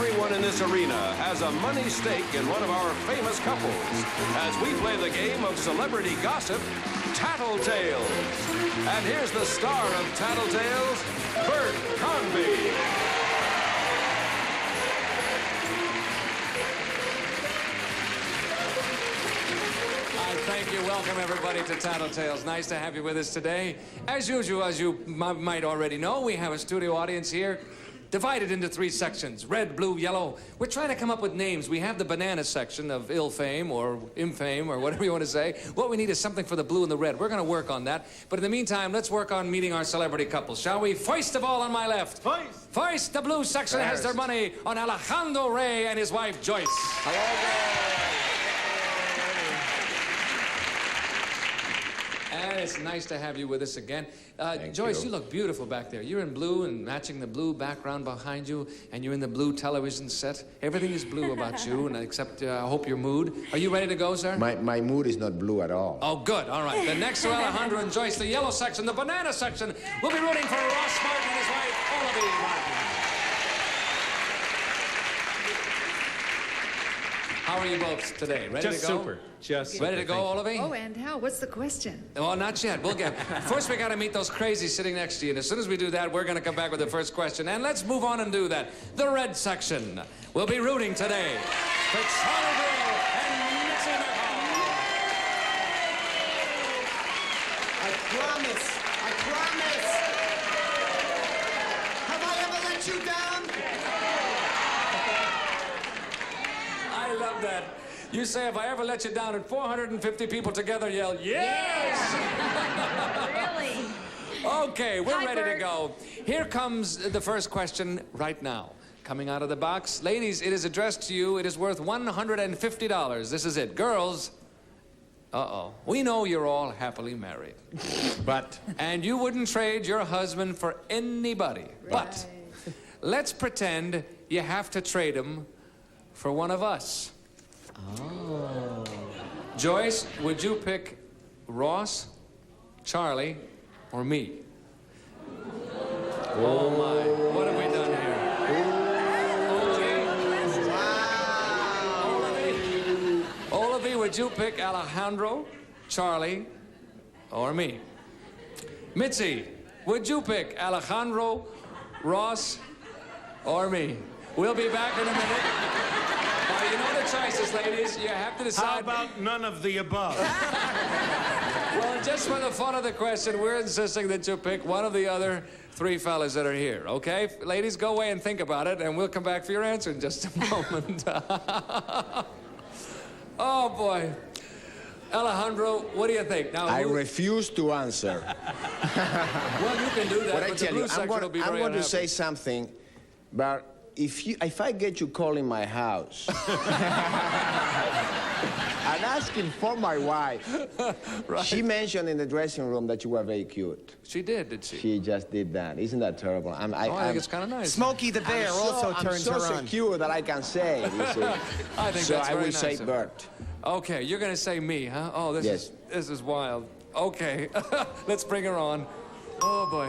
Everyone in this arena has a money stake in one of our famous couples as we play the game of celebrity gossip, Tattletales. And here's the star of Tattletales, Bert Convy. Thank you. Welcome, everybody, to Tattletales. Nice to have you with us today. As usual, as you might already know, we have a studio audience here divided into 3 sections, red, blue, yellow. We're trying to come up with names. We have the banana section of ill fame or infame or whatever you want to say. What we need is something for the blue and the red. We're going to work on that. But in the meantime, let's work on meeting our celebrity couples, shall we? First of all, on my left. First, the blue section has their money on Alejandro Rey and his wife, Joyce. Hello. And it's nice to have you with us again. Joyce, you look beautiful back there. You're in blue and matching the blue background behind you, and you're in the blue television set. Everything is blue about you, and except I hope your mood. Are you ready to go, sir? My mood is not blue at all. Oh, good. All right. Then next to Alejandro and Joyce, the yellow section, the banana section, we'll be rooting for Ross Martin and his wife, Olavee Martin. How are you both today? Ready to go? Just super. Ready to go, Olavee? Oh, and how? What's the question? Well, not yet. We'll get... First, we got to meet those crazies sitting next to you. And as soon as we do that, we're going to come back with the first question. And let's move on and do that. The red section. We'll be rooting today for Brill and Mitzi, McCall. I promise. Have I ever let you down? I love that. You say, if I ever let you down, and 450 people together yell, yes! Really? Okay, we're ready to go. Here comes the first question right now. Coming out of the box. Ladies, it is addressed to you. It is worth $150. This is it. Girls, we know you're all happily married. But? And you wouldn't trade your husband for anybody. Right. But let's pretend you have to trade him for one of us. Oh. Joyce, would you pick Ross, Charlie, or me? Oh my, what have we done here? Wow. Olavee, would you pick Alejandro, Charlie, or me? Mitzi, would you pick Alejandro, Ross, or me? We'll be back in a minute. You know the choices, ladies. You have to decide. How about none of the above? Well, just for the fun of the question, we're insisting that you pick one of the other 3 fellas that are here, okay? Ladies, go away and think about it, and we'll come back for your answer in just a moment. Oh, boy. Alejandro, what do you think? Now, I refuse to answer. Well, you can do that, but I tell you, I'm going to say something, but if I get you calling my house and asking for my wife, right. She mentioned in the dressing room that you were very cute. She did she? She just did that. Isn't that terrible? I think it's kind of nice. Smokey the Bear also turns her on. I'm so secure that I can say, you see. I think so that's I will very say nice Bert. Okay, you're going to say me, huh? Oh, this is wild. Okay, let's bring her on. Oh, boy.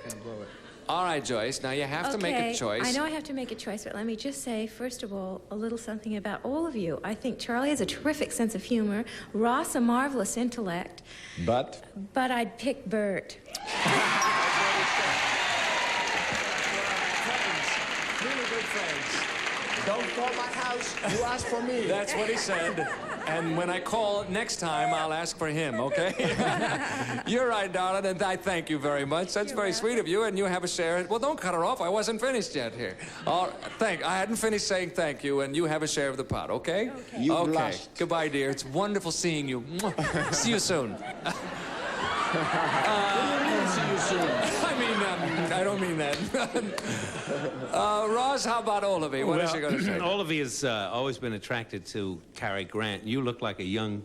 He's gonna blow it. All right, Joyce, now you have to make a choice. I know I have to make a choice, but let me just say, first of all, a little something about all of you. I think Charlie has a terrific sense of humor, Ross a marvelous intellect. But I'd pick Bert. Really good friends. don't call my house, you ask for me. That's what he said. And when I call next time, I'll ask for him, okay? You're right, darling, and I thank you very much. That's very sweet of you, and you have a share. Well, don't cut her off. I wasn't finished yet here. I hadn't finished saying thank you, and you have a share of the pot, okay? Okay. You okay. blushed. Goodbye, dear. It's wonderful seeing you. See you soon. See you soon. I don't mean that. Ross, how about Olavee? What is she going to say? Olavee has always been attracted to Cary Grant. You look like a young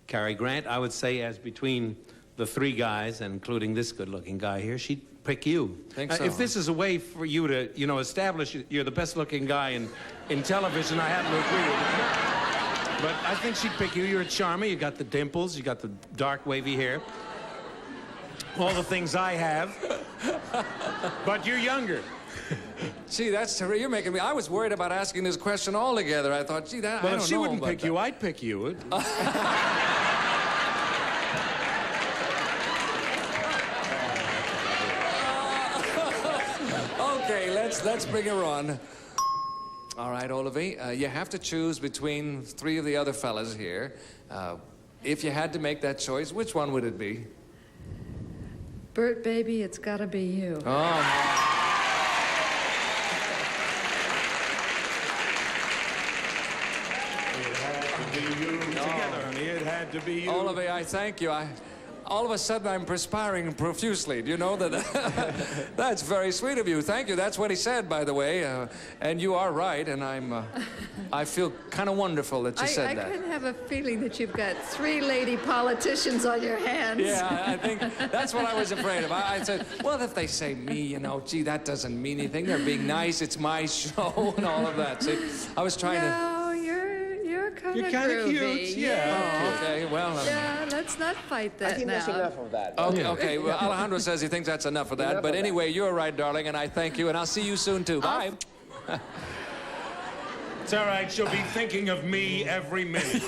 Cary Grant. I would say as between the three guys, and including this good-looking guy here, she'd pick you. Think so? If this is a way for you to, you know, establish you're the best-looking guy in television, I happen to agree with you. But I think she'd pick you. You're a charmer. You got the dimples. You got the dark, wavy hair. All the things I have. But you're younger. Gee, that's terrific. You're making me... I was worried about asking this question altogether. I thought, gee, that... Well, I don't if she know wouldn't about pick that. you, I'd pick you. Okay, let's bring her on. All right, Olavee, you have to choose between 3 of the other fellas here. If you had to make that choice, which one would it be? Bert, baby, it's gotta be you. Oh, Together, honey, it had to be you. Olavee, I thank you. All of a sudden, I'm perspiring profusely. Do you know that? That's very sweet of you. Thank you. That's what he said, by the way. And you are right, and I feel kind of wonderful that you said that. I kind of have a feeling that you've got 3 lady politicians on your hands. Yeah, I think that's what I was afraid of. I said, well, if they say me, you know, gee, that doesn't mean anything. They're being nice. It's my show and all of that. See, I was trying to... No, you're kind of cute. Yeah. Oh, okay, well... Yeah, let's not fight that I think now. that's enough of that. Okay, well, Alejandro says he thinks that's enough of that. Enough But of anyway, you're right, darling, and I thank you, and I'll see you soon, too. Bye. It's all right. She'll be thinking of me every minute.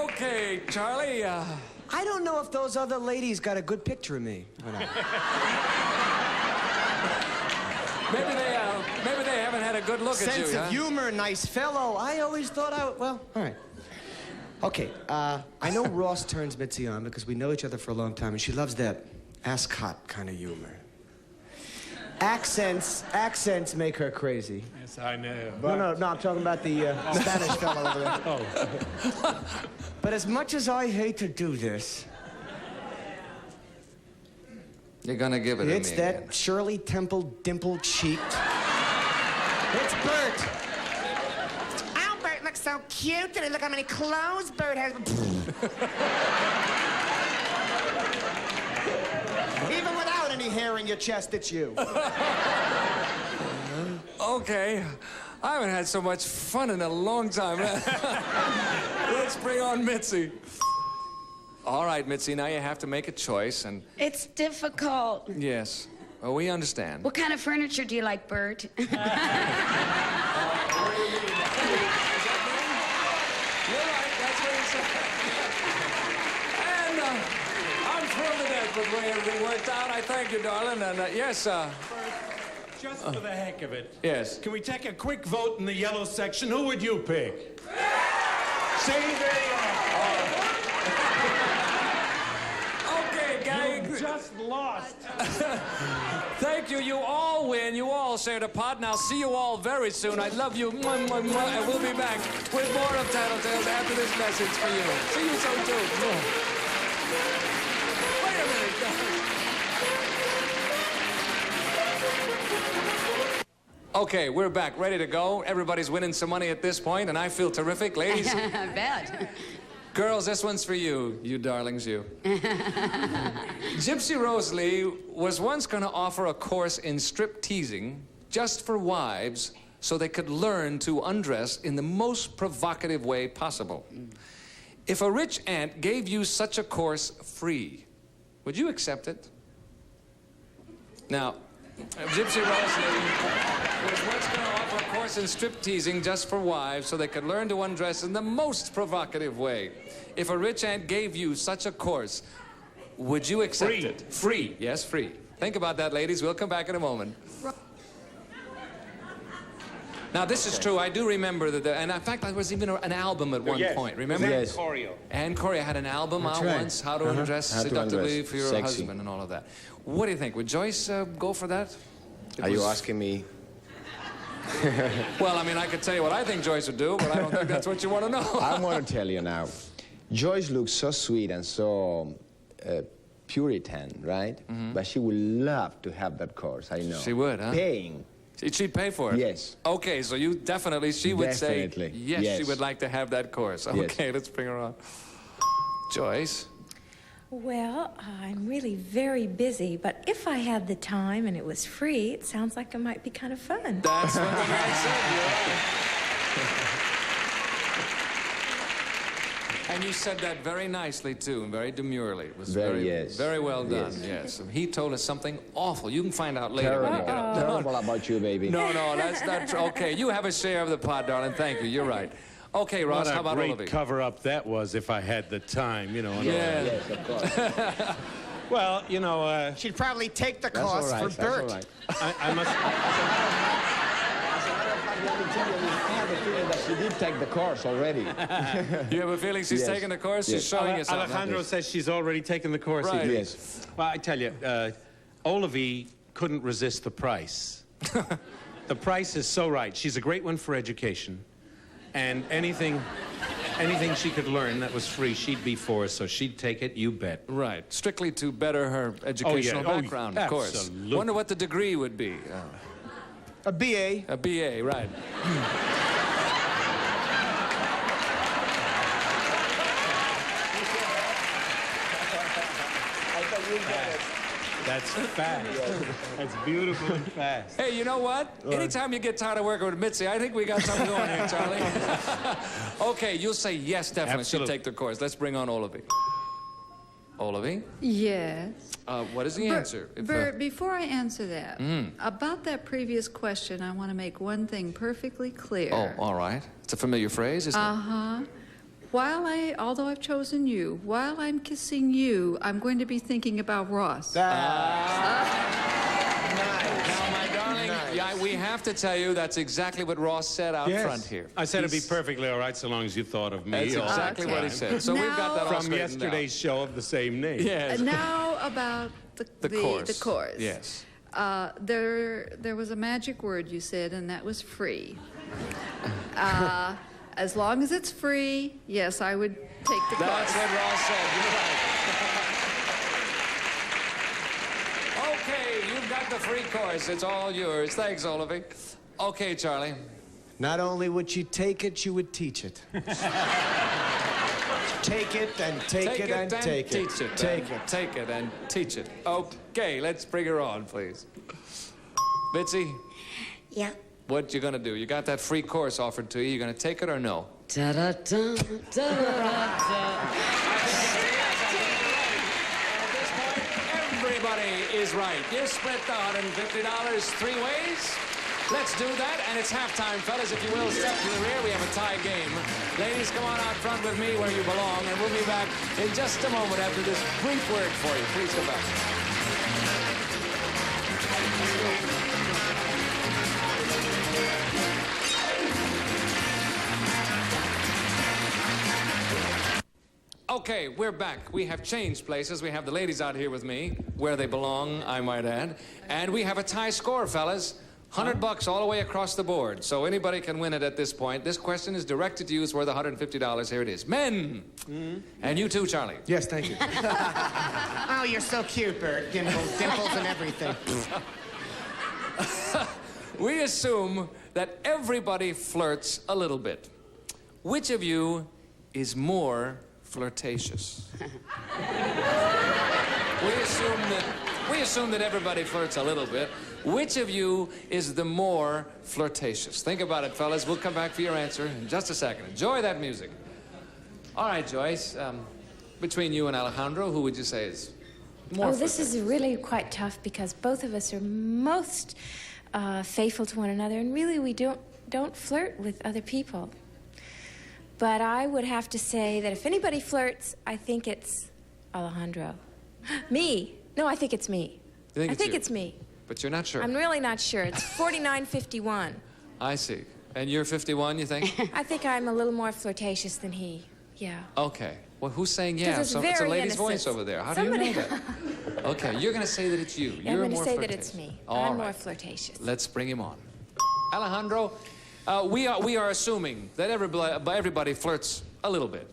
Okay, Charlie, I don't know if those other ladies got a good picture of me. maybe they haven't had a good look at you, Sense huh? of humor, nice fellow. I always thought well, all right. Okay, I know Ross turns Mitzi on because we know each other for a long time, and she loves that ascot kind of humor. Accents make her crazy. Yes, I know. No, I'm talking about the Spanish fellow over there. Oh. But as much as I hate to do this, You're gonna give it to me it's that again. Shirley Temple dimple-cheeked. It's Bert. Oh, Bert looks so cute today. Look how many clothes Bert has. Even without any hair in your chest, it's you. Okay, I haven't had so much fun in a long time. Let's bring on Mitzi. All right, Mitzi, now you have to make a choice, and... It's difficult. Yes, well, we understand. What kind of furniture do you like, Bert? You're right, that's what he said. And I'm thrilled to death with the way everything worked out. I thank you, darling, and yes, Just for the heck of it. Yes. Can we take a quick vote in the yellow section? Who would you pick? See, there you are. Okay, gang. You just lost. Thank you. You all win. You all shared a pot, and I'll see you all very soon. I love you. Mwah, mwah, mwah. And we'll be back with more of Tattletales after this message for you. See you soon, too. Wait a minute, guys. Okay, we're back, ready to go. Everybody's winning some money at this point, and I feel terrific. Ladies, I bet. girls, this one's for you, you darlings, you. Gypsy Rose Lee was once going to offer a course in strip teasing just for wives so they could learn to undress in the most provocative way possible. If a rich aunt gave you such a course free, would you accept it? Now, Gypsy Rose Lee was once going to offer a course in strip teasing just for wives so they could learn to undress in the most provocative way. If a rich aunt gave you such a course, would you accept Free. it? Free. Yes, free. Think about that, ladies. We'll come back in a moment. Now, this is true. I do remember that, and in fact, there was even an album at one point. Remember? Yes. Ann Coria had an album out right. once, How to Undress How to Seductively Undress. for Your Sexy. Husband and all of that. What do you think? Would Joyce go for that? Are you asking me? Well, I mean, I could tell you what I think Joyce would do, but I don't think that's what you want to know. I want to tell you now. Joyce looks so sweet and so Puritan, right? But she would love to have that course, I know. She would, huh? Paying. She'd pay for it? Yes. Okay, so you definitely, she would Definitely. say, yes, Yes. she would like to have that course. Okay, let's bring her on. Joyce? Well, I'm really very busy, but if I had the time and it was free, it sounds like it might be kind of fun. That's what the man said, you're right. And you said that very nicely, too, and very demurely. It was Yes. very well done, Yes. He told us something awful. You can find out later. Terrible. When you get up. Terrible about you, baby. No, that's not true. Okay, you have a share of the pot, darling. Thank you. You're right. Okay, Ross, What how about a Olavee? great cover-up that was if I had the time, you know. and all that. Yes, of course. Well, you know, She'd probably take the That's all course right. for That's all Bert. right. I must... Let me tell you, I have a feeling that she did take the course already. You have a feeling she's Yes. taking the course? Yes. She's showing us something. Alejandro says she's already taken the course. Right. Yes. Well, I tell you, Olavee couldn't resist the price. The price is so right. She's a great one for education. And anything she could learn that was free, she'd be for, so she'd take it, you bet. Right. Strictly to better her educational Oh, background, of course. absolutely. Wonder what the degree would be. A BA. A BA, right. That's fast. That's beautiful and fast. Hey, you know what? Anytime you get tired of working with Mitzi, I think we got something going here, Charlie. Okay, you'll say yes, definitely. She'll Absolutely. take the course. Let's bring on Olavee. Olavee? Yes. What is the answer? Bert, before I answer that, about that previous question, I want to make one thing perfectly clear. Oh, all right. It's a familiar phrase, isn't it? Uh-huh. Although I've chosen you, while I'm kissing you, I'm going to be thinking about Ross. Now, my darling, yeah, we have to tell you that's exactly what Ross said out front here. I said it'd be perfectly all right so long as you thought of me. That's all the exactly what he time. said. So we've got that all From straightened yesterday's show of the same name. out. Yes. Now about the course. The course. Yes. There was a magic word you said, and that was free. As long as it's free, yes, I would take the That's course. what Ross said. You're right. Okay, you've got the free course. It's all yours. Thanks, Olavee. Okay, Charlie. Not only would she take it, you would teach it. Take it and take it and take it. teach it. Take it and teach it. Okay, let's bring her on, please. Mitzi, Yeah. what you gonna do? You got that free course offered to you. You gonna take it or no? Ta-da-da, ta-da-da-da. Everybody is right. You split the $150 three ways. Let's do that, and it's halftime, fellas. If you will, step to the rear. We have a tie game. Ladies, come on out front with me where you belong, and we'll be back in just a moment after this brief word for you. Please come back. Okay, we're back. We have changed places. We have the ladies out here with me, where they belong, I might add. And we have a tie score, fellas. $100 all the way across the board. So anybody can win it at this point. This question is directed to you. It's worth $150. Here it is. Men! And you too, Charlie. Yes, thank you. Oh, you're so cute, Bert. Dimples and everything. We assume that everybody flirts a little bit. Which of you is more flirtatious? We assume that everybody flirts a little bit. Which of you is the more flirtatious? Think about it, fellas. We'll come back for your answer in just a second. Enjoy that music. All right, Joyce. Between you and Alejandro, who would you say is more Oh, this flirtatious? is really quite tough because both of us are most faithful to one another, and really we don't flirt with other people. But I would have to say that if anybody flirts, I think it's Alejandro. Me. No, I think it's me. You think I it's think you? it's me. But you're not sure. I'm really not sure. It's 49-51. I see. And you're 51, you think? I think I'm a little more flirtatious than he. Yeah. Okay. Well, who's saying yeah? 'Cause it's It's a very lady's innocent. voice over there. How do you Somebody- know that? Okay, you're going to say that it's you. I'm You're going to more say flirtatious. that it's me. All I'm more right. flirtatious. Let's bring him on. Alejandro, we are assuming that everybody flirts a little bit.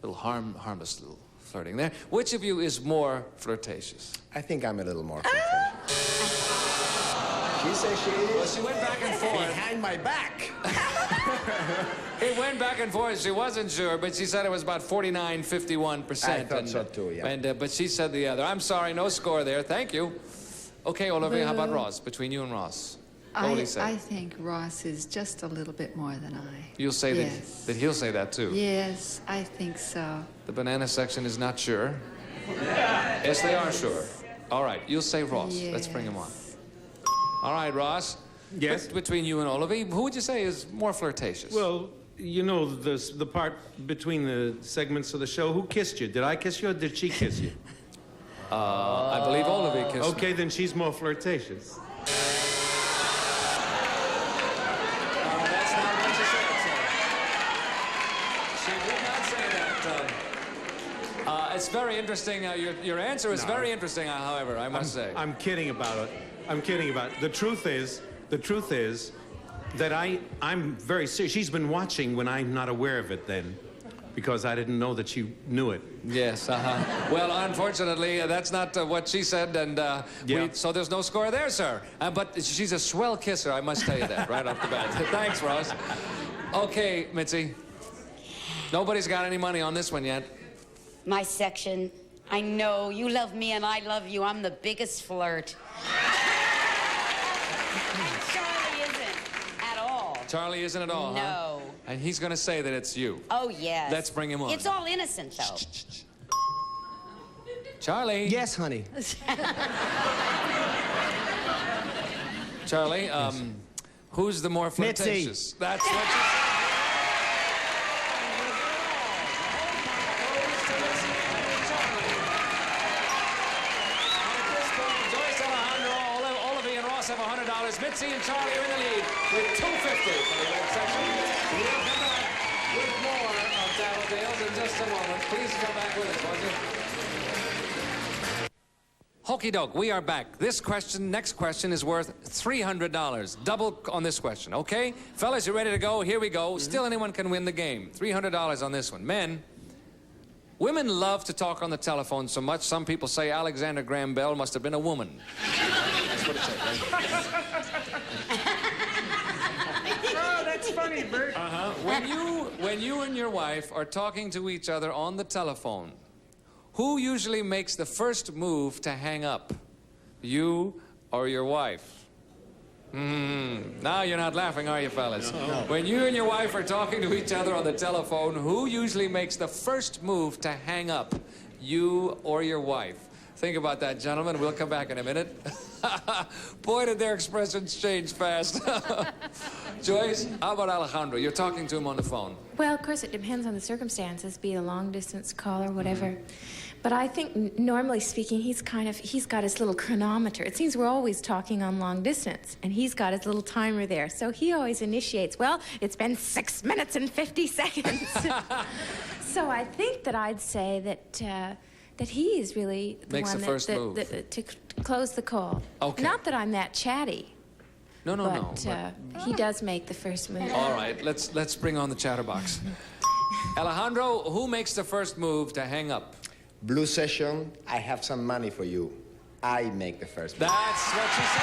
A little harmless little flirting there. Which of you is more flirtatious? I think I'm a little more flirtatious. She says she is. Well, she went back and forth. Behind my back. It went back and forth. She wasn't sure, but she said it was about 49-51%. I thought so too, yeah. But she said the other. I'm sorry, no score there. Thank you. Okay, Olavee, how about Ross? Between you and Ross. What will he say? I think Ross is just a little bit more than I. You'll say Yes. that he'll say that too. Yes, I think so. The banana section is not sure. Yes, they are sure. All right, you'll say Ross. Let's bring him on. All right, Ross. Yes? Between you and Olavee, who would you say is more flirtatious? Well, you know, the part between the segments of the show, who kissed you? Did I kiss you or did she kiss you? I believe Olavee kissed me. Okay, then she's more flirtatious. That's not what she said, sir. She did not say that. It's very interesting. Your answer is very interesting, however, I must say. I'm kidding about it. I'm kidding about it. The truth is that I'm very serious. She's been watching when I'm not aware of it then, because I didn't know that you knew it. Yes, Well, unfortunately, that's not what she said, and so there's no score there, sir. But she's a swell kisser, I must tell you that, right off the bat. Thanks, Ross. Okay, Mitzi. Nobody's got any money on this one yet. My section. I know. You love me and I love you. I'm the biggest flirt. Charlie isn't at all. Charlie isn't at all, huh? No. And he's going to say that it's you. Oh, yes. Let's bring him on. It's all innocent, though. Charlie. Yes, honey. Charlie, who's the more flirtatious? Mitzi. That's what you said. Joyce, Alejandro, Olavee, and Ross have $100. Mitzi and Charlie are in the lead with $250 for the red section. We'll come back with more of Tattletales in just a moment. Please come back with us, won't you? Hokey doke, we are back. Next question is worth $300. Double on this question, okay? Fellas, you ready to go? Here we go. Still anyone can win the game. $300 on this one. Men, women love to talk on the telephone so much, some people say Alexander Graham Bell must have been a woman. That's what it said, right? Oh, that's funny, Bert. When you and your wife are talking to each other on the telephone, who usually makes the first move to hang up? You or your wife? Now you're not laughing, are you, fellas? No. When you and your wife are talking to each other on the telephone, who usually makes the first move to hang up? You or your wife? Think about that, gentlemen. We'll come back in a minute. Boy, did their expressions change fast. Joyce, how about Alejandro? You're talking to him on the phone. Well, of course, it depends on the circumstances, be it a long-distance call or whatever. But I think, normally speaking, he's got his little chronometer. It seems we're always talking on long distance, and he's got his little timer there. So he always initiates, well, it's been 6 minutes and 50 seconds. So I think that I'd say that he is really the Makes one the first move. to close the call. Okay. Not that I'm that chatty. No. But he does make the first move. All right, let's bring on the chatterbox. Alejandro, who makes the first move to hang up? Blue session, I have some money for you. I make the first move. That's what she said.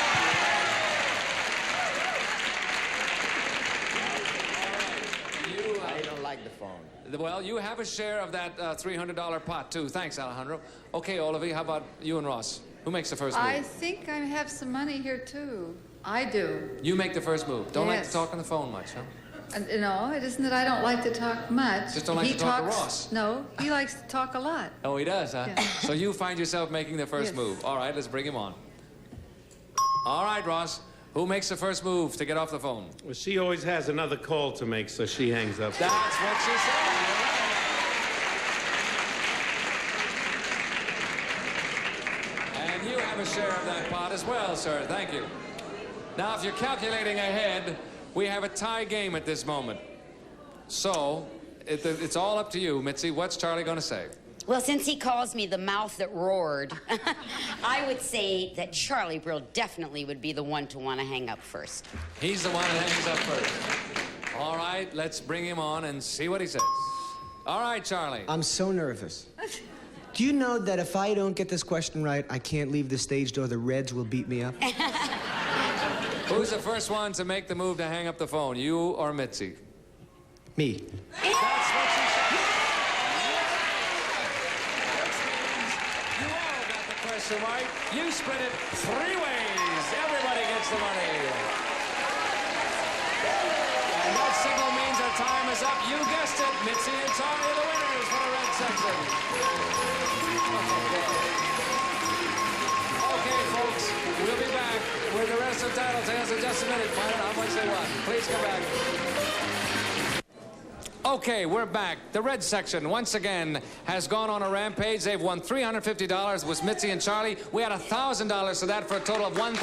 I don't like the phone. Well, you have a share of that $300 pot, too. Thanks, Alejandro. Okay, Olavee, how about you and Ross? Who makes the first move? I think I have some money here, too. I do. You make the first move. Don't like to Yes. talk on the phone much, huh? No, it isn't that I don't like to talk much. Just don't like He to talk to talks- Ross. No, he likes to talk a lot. Oh, he does, huh? Yeah. So you find yourself making the first Yes. move. All right, let's bring him on. All right, Ross. Who makes the first move to get off the phone? Well, she always has another call to make, so she hangs up. That's what she said. And you have a share of that pot as well, sir. Thank you. Now, if you're calculating ahead, we have a tie game at this moment. So, it's all up to you, Mitzi. What's Charlie going to say? Well, since he calls me the mouth that roared, I would say that Charlie Brill definitely would be the one to want to hang up first. He's the one that hangs up first. All right, let's bring him on and see what he says. All right, Charlie. I'm so nervous. Do you know that if I don't get this question right, I can't leave the stage door? The Reds will beat me up. Who's the first one to make the move to hang up the phone, you or Mitzi? Me. That's what she said. You all got the question right. You split it 3 ways. Everybody gets the money. And that signal means our time is up. You guessed it. Mitzi and Charlie are the winners for the red section. Okay, folks, we'll be back with the rest of Tattletales in just a minute. Find out how much they won. Please come back. Okay, we're back. The red section, once again, has gone on a rampage. They've won $350 with Mitzi and Charlie. We had $1,000 for that for a total of $1,350 for the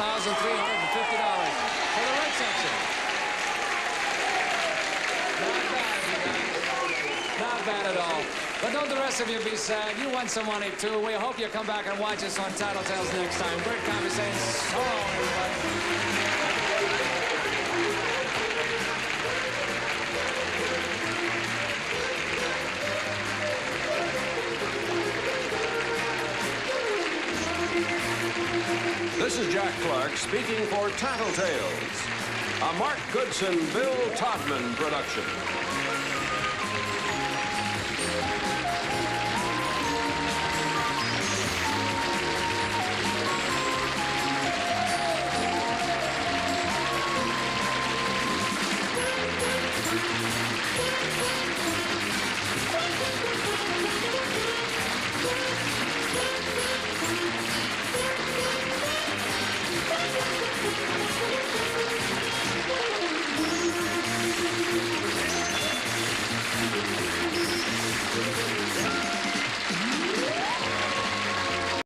red section. Not bad at all. But don't the rest of you be sad. You won some money, too. We hope you come back and watch us on Tattletales next time. Great conversation. So long, everybody. This is Jack Clark speaking for Tattletales, a Mark Goodson, Bill Todman production.